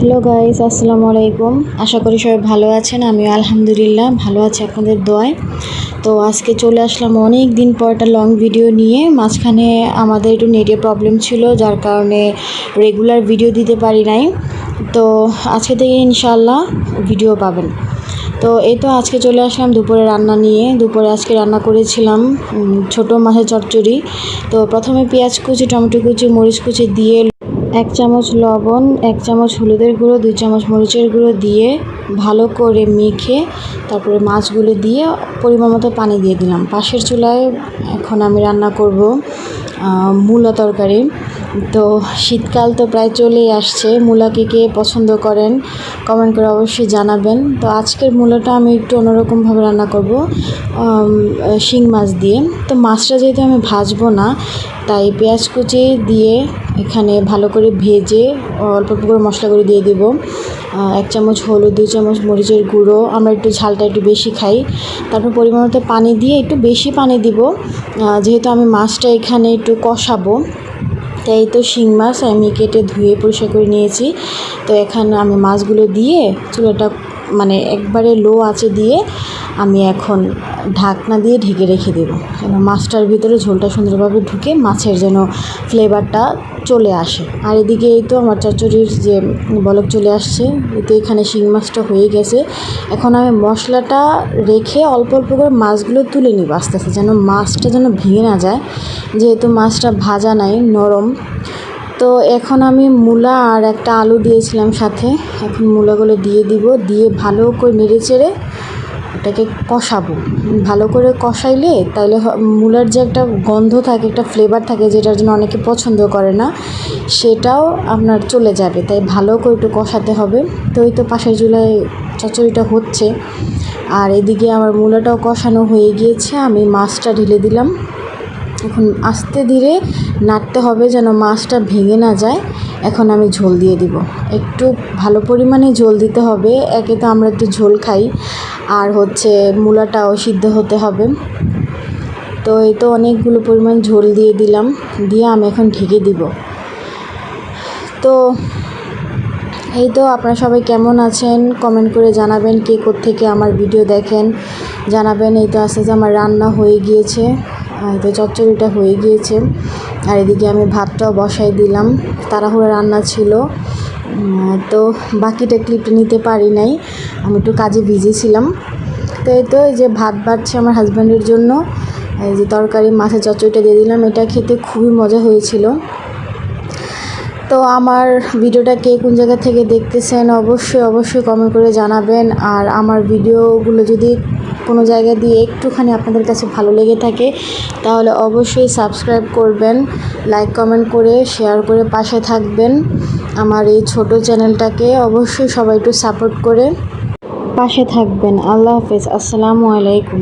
Hello guys, আসসালামু আলাইকুম। আশা করি সবাই ভালো আছেন। আমিও আলহামদুলিল্লাহ ভালো আছি আপনাদের দোয়ায়। তো আজকে চলে আসলাম অনেক দিন পর একটা লং ভিডিও নিয়ে। মাঝখানে আমাদের একটু নেটের প্রবলেম ছিল, যার কারণে রেগুলার ভিডিও দিতে পারি নাই। তো আজকে থেকে ইনশাআল্লাহ ভিডিও পাবেন। তো এই তো আজকে চলে আসলাম দুপুরে রান্না নিয়ে। দুপুরে আজকে রান্না করেছিলাম ছোট মাছের চচ্চড়ি। তো প্রথমে পেঁয়াজ কুচি, টমেটো কুচি, মরিচ কুচি দিয়ে 1 চামচ লবণ, 1 চামচ হলুদের গুঁড়ো, 2 চামচ মরিচের গুঁড়ো দিয়ে ভালো করে মেখে তারপরে মাছগুলো দিয়ে পরিমাণ মতো পানি দিয়ে দিলাম। পাশের চুলায় এখন আমি রান্না করব মূলা তরকারি। তো শীতকাল তো প্রায় চলেই আসছে। মূলা কে পছন্দ করেন কমেন্ট করে অবশ্যই জানাবেন। তো আজকের মূলাটা আমি একটু অন্যরকমভাবে রান্না করব, শিং মাছ দিয়ে। তো মাছটা যেহেতু আমি ভাজবো না, তাই পেঁয়াজ কুচি দিয়ে এখানে ভালো করে ভেজে অল্প অল্প করে মশলা করে দিয়ে দিব। 1 চামচ হলুদ, 2 চামচ মরিচের গুঁড়ো, আমরা একটু ঝালটা একটু বেশি খাই। তারপর পরিমাণ মতো পানি দিয়ে একটু বেশি পানি দিব, যেহেতু আমি মাছটা এখানে একটু কষাবো। তাই তো শিং মাছ আমি কেটে ধুয়ে পরিষ্কার করে নিয়েছি। তো এখানে আমি মাছগুলো দিয়ে চুলাটা একবারে লো আঁচে দিয়ে আমি এখন ঢাকনা দিয়ে ঢেকে রেখে দেবো, যেন মাছটার ভিতরে ঝোলটা সুন্দরভাবে ঢুকে মাছের যেন ফ্লেভারটা চলে আসে। আর এদিকে এই তো আমার চচ্চড়ির যে বলক চলে আসছে, এতে এখানে শিং মাছটা হয়ে গেছে। এখন আমি মশলাটা রেখে অল্প অল্প করে মাছগুলো তুলে নিব আস্তে আস্তে, যেন মাছটা যেন ভেঙে না যায়, যেহেতু মাছটা ভাজা নাই, নরম। তো এখন আমি মূলা আর একটা আলু দিয়েছিলাম সাথে, এখন মূলাগুলো দিয়ে দিব, দিয়ে ভালো করে নেড়ে চেড়ে এটাকে কষাবো। ভালো করে কষাইলে তাইলে মূলার যে একটা গন্ধ থাকে, একটা ফ্লেভার থাকে, যেটার জন্য অনেকে পছন্দ করে না, সেটাও আপনার চলে যাবে। তাই ভালো করে একটু কষাতে হবে। তো এই তো পাশের চুলায় চচ্চড়িটা হচ্ছে, আর এদিকে আমার মূলাটাও কষানো হয়ে গিয়েছে। আমি মাছটা ঢেলে দিলাম। এখন আস্তে ধীরে নাড়তে হবে যেন মাছটা ভেঙে না যায়। এখন আমি ঝোল দিয়ে দিব, একটু ভালো পরিমাণে ঝোল দিতে হবে। একে তো আমরা একটু ঝোল খাই, আর হচ্ছে মূলাটাও সিদ্ধ হতে হবে। তো এই তো অনেকগুলো পরিমাণ ঝোল দিয়ে দিলাম, দিয়ে আমি এখন ঢেকে দিব। তো এই তো আপনারা সবাই কেমন আছেন কমেন্ট করে জানাবেন, কে কোত্থেকে আমার ভিডিও দেখেন জানাবেন। এই তো আস্তে আস্তে আমার রান্না হয়ে গিয়েছে, তো চচ্চড়িটা হয়ে গিয়েছে। আর এদিকে আমি ভাতটাও বসাই দিলাম, তাড়াহুড়ো রান্না ছিল। তো বাকিটা ক্লিপটা নিতে পারি নাই, আমি একটু কাজে বিজি ছিলাম। তো এই তো এই যে ভাত বাড়ছে আমার হাজব্যান্ডের জন্য, এই যে তরকারি মাছের চচ্চড়িটা দিয়ে দিলাম। এটা খেতে খুবই মজা হয়েছিল। তো আমার ভিডিওটা কে কোন জায়গা থেকে দেখতেছেন অবশ্যই কমেন্ট করে জানাবেন। আর আমার ভিডিওগুলো যদি কোনো জায়গা দিয়ে একটুখানি আপনাদের কাছে ভালো লেগে থাকে, তাহলে অবশ্যই সাবস্ক্রাইব করবেন, লাইক কমেন্ট করে শেয়ার করে পাশে থাকবেন। আমার এই ছোট চ্যানেলটাকে অবশ্যই সবাই একটু সাপোর্ট করে পাশে থাকবেন। আল্লাহ হাফেজ, আসসালামু আলাইকুম।